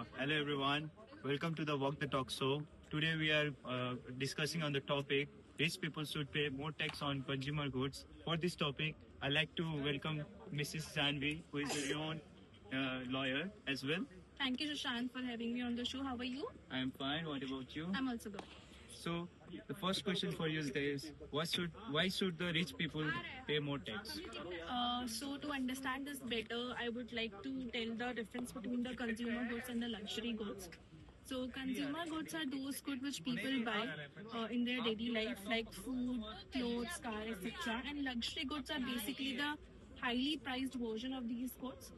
Hello everyone, welcome to the Walk the Talk show. Today we are discussing on the topic rich people should pay more tax on consumer goods. For this topic, I'd like to welcome Mrs. Zanvi, who is a renowned lawyer as well. Thank you, Shashank, for having me on the show. How are you? I am fine. What about you? I'm also good. So the first question for you is why should the rich people pay more tax? So, to understand this better, I would like to tell the difference between the consumer goods and the luxury goods. So, consumer goods are those goods which people buy in their daily life, like food, clothes, car, etc. And luxury goods are basically the highly priced version of these goods,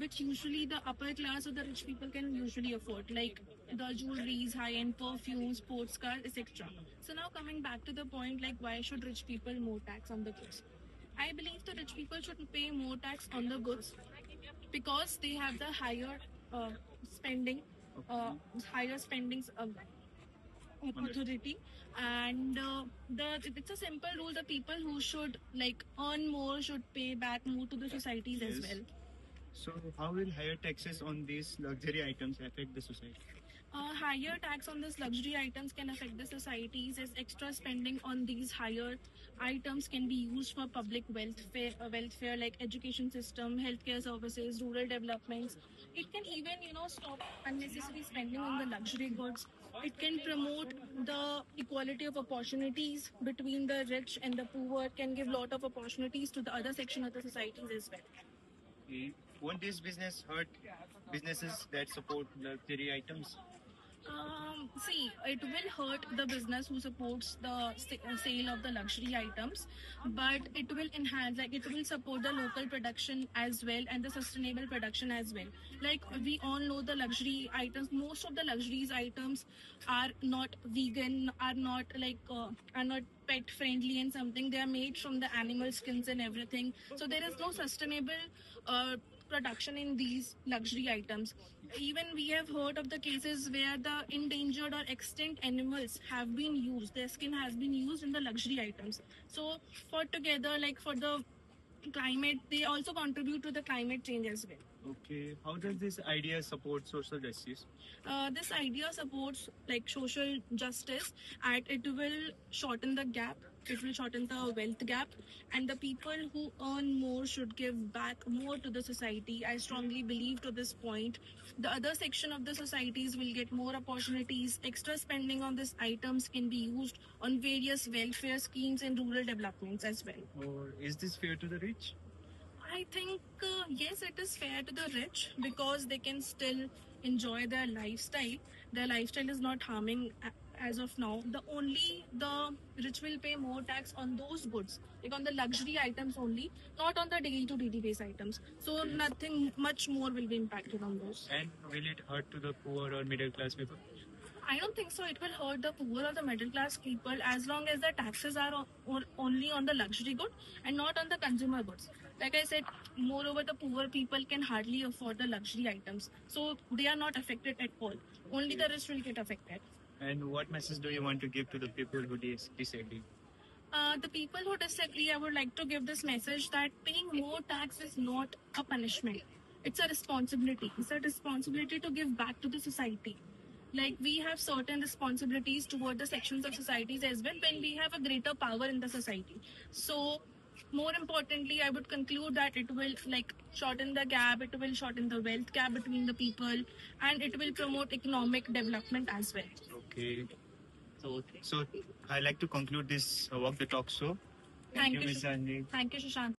which usually the upper class or the rich people can usually afford, like the jewelries, high-end perfumes, sports cars, etc. So now coming back to the point, like why should rich people more tax on the goods? I believe the rich people should pay more tax on the goods because they have the spending, uh, higher spendings authority, and it's a simple rule: the people who should like earn more should pay back more to the societies as Yes. well. So how will higher taxes on these luxury items affect the society? Higher tax on these luxury items can affect the societies as extra spending on these higher items can be used for public welfare like education system, healthcare services, rural developments. It can even, stop unnecessary spending on the luxury goods. It can promote the equality of opportunities between the rich and the poor, can give lot of opportunities to the other section of the societies as well. Okay. Won't this business hurt businesses that support luxury items? See, it will hurt the business who supports the sale of the luxury items, but it will enhance, like it will support the local production as well and the sustainable production as well. Like we all know, the luxury items, most of the luxuries items are not vegan, are not pet friendly and something. They are made from the animal skins and everything. So there is no sustainable production in these luxury items. Even we have heard of the cases where the endangered or extinct animals have been used, their skin has been used in the luxury items. So for together, like for the climate, they also contribute to the climate change as well. Okay. How does this idea support social justice? This idea supports like social justice, and it will shorten the gap, it will shorten the wealth gap, and the people who earn more should give back more to the society. I strongly believe to this point. The other section of the societies will get more opportunities. Extra spending on these items can be used on various welfare schemes and rural developments as well. Or is this fair to the rich? I think yes, it is fair to the rich because they can still enjoy their lifestyle. Their lifestyle is not harming as of now. The rich will pay more tax on those goods, like on the luxury items only, not on the daily to daily base items. So nothing much more will be impacted on those. And will it hurt to the poor or middle class people? I don't think so. It will hurt the poor or the middle class people as long as the taxes are only on the luxury good and not on the consumer goods. Like I said, moreover, the poor people can hardly afford the luxury items, so they are not affected at all. Only the rich will get affected. And what message do you want to give to the people who disagree? The people who disagree, I would like to give this message that paying more tax is not a punishment. It's a responsibility. It's a responsibility to give back to the society. Like we have certain responsibilities toward the sections of societies as well when we have a greater power in the society. So more importantly, I would conclude that it will like shorten the gap, it will shorten the wealth gap between the people, and it will promote economic development as well. Okay. So I like to conclude this Walk the Talk show. Thank you, Ms. Anji. Thank you, Shashank.